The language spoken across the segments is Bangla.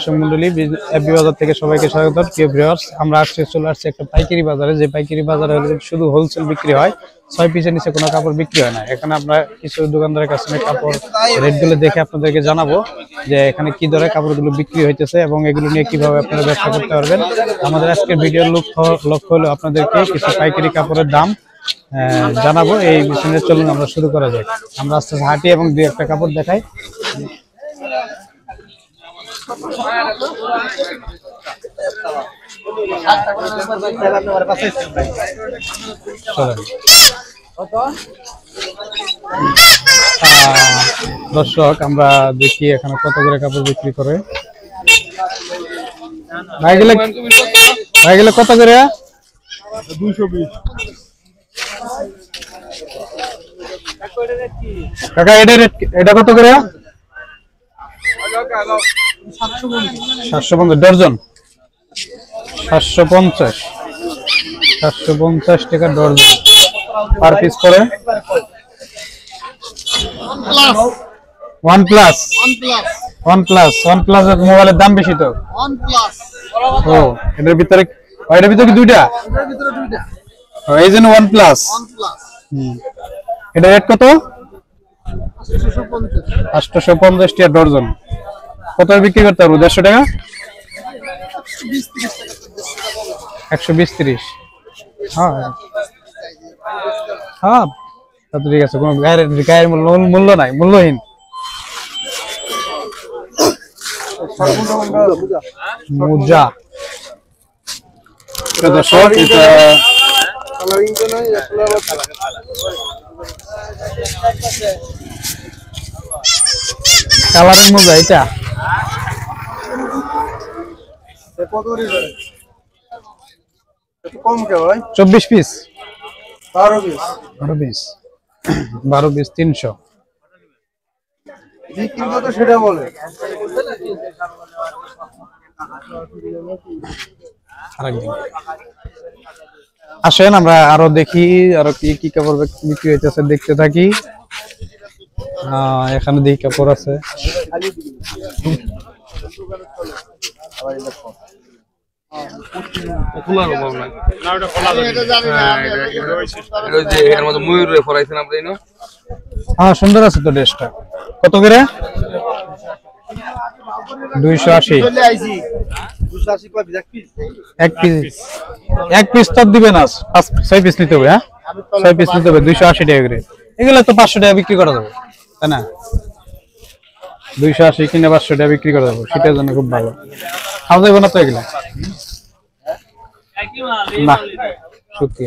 দর্শক মণ্ডলী, এফবি বাজার থেকে সবাইকে স্বাগত। প্রিয় ভিউয়ার্স, আমরা চলে আসছি একটা পাইকারি বাজারে। যে পাইকারি বাজারে শুধু হোলসেল বিক্রি হয়, 6 পিসের নিচে কোনো কাপড় বিক্রি হয় না। এখানে আমরা কিছু দোকানদারের কাছে কাপড় রেটগুলো দেখে আপনাদেরকে জানাবো যে এখানে কি দরে কাপড়গুলো বিক্রি হইতেছে এবং এগুলো নিয়ে কিভাবে আপনারা ব্যবসা করতে পারবেন। আমাদের আজকের ভিডিওর লক্ষ্য হলো আপনাদেরকে কিছু পাইকারি কাপড়ের দাম জানাবো। এই বিষয়ে চলুন আমরা শুরু করা যাক। আমরা আস্তে আস্তে হাঁটি এবং দুই একটা কাপড় দেখাই। দর্শক, আমরা দেখি এখানে কত করে কাপড় বিক্রি করে। ভাইগুলো কত করে? 220 কাকা। এটা কত করে? 750 ডর্জন। 750 টাকা ডর্জন। পার পিস করে OnePlus এর মোবাইলের দাম বেশি তো। ও, এটার ভিতরে কি দুইটা? এই জন্য OnePlus। এটা রেট কত? 850 টাকা ডর্জন। কত বিক্রি করতে পারবো? 150 টাকা। 120-30। হ্যাঁ, ঠিক আছে। কোনো গায়ের মূল্য নাই, মূল্যহীন। মোজা দর্শক, এটা কালারের মোজা। এটা 24 পিস। 12 পিস 300। সেটা বলে আসেন আমরা আরো দেখি, আরো কি কি কাপড় বিক্রি হইতেছে দেখতে থাকি। এখানে দেখি কাপড় আছে। হ্যাঁ, সুন্দর আছে তো ড্রেসটা। কত করে? 280। এক পিস তো দিবে না, 6 পিস নিতে হবে। হ্যাঁ, 6 পিস নিতে হবে। 280 টাকা করে। এগুলো তো 500 টাকা বিক্রি করা যাবে, তাই না? 280 কিনে 500 টাকা বিক্রি করা যাবে। শীতের জন্য খুব ভালো। খাওয়া যাবে না তো এগুলা? না, সত্যি।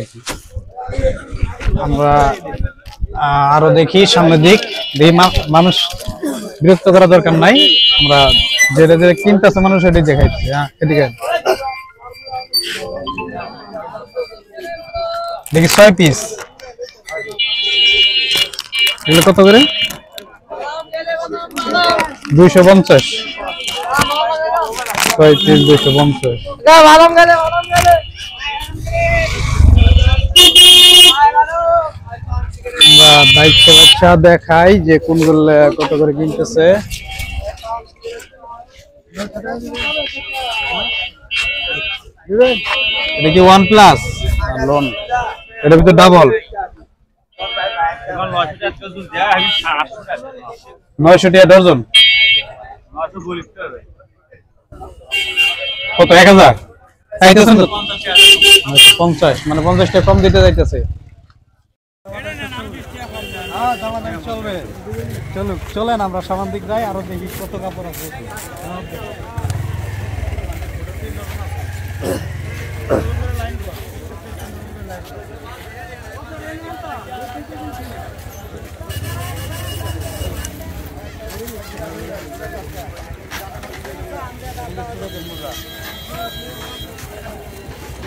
আমরা আরো দেখি সামনের দিক। মানুষ বিরক্ত করা দরকার নাই। আমরা যেটা কিনতেছে মানুষ এটাই দেখাইছি। হ্যাঁ, এদিকে দেখি 6 পিস। এগুলো কত করে? 250। 6 পিস 250। আমরা বাচ্চা দেখাই যে কোনগুলো কত করে কিনতেছে। এটা কি OnePlus লোন? এটার ভিতরে ডাবল 900 টাকা ডর্জন। কত? 1000 চাইতেছেন তো? 50, মানে 50 টাকা কম দিতে যাইতেছে। চলেন আমরা সামান দিক যাই, আরো দেখি কত কাপড় আছে।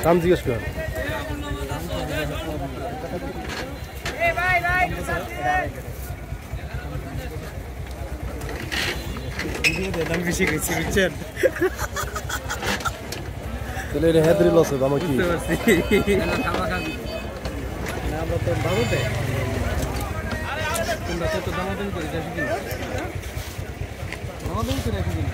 দাম জিজ্ঞেস কর। দাম বেশি গেছে, বুঝছেন? তাহলে এটা হেদরি লস হবে আমার কি? আমরা তো ভালোতে তোমরা তো দামাদামি করে যাচ্ছি কি? দামাদামি করে রাখি দিন।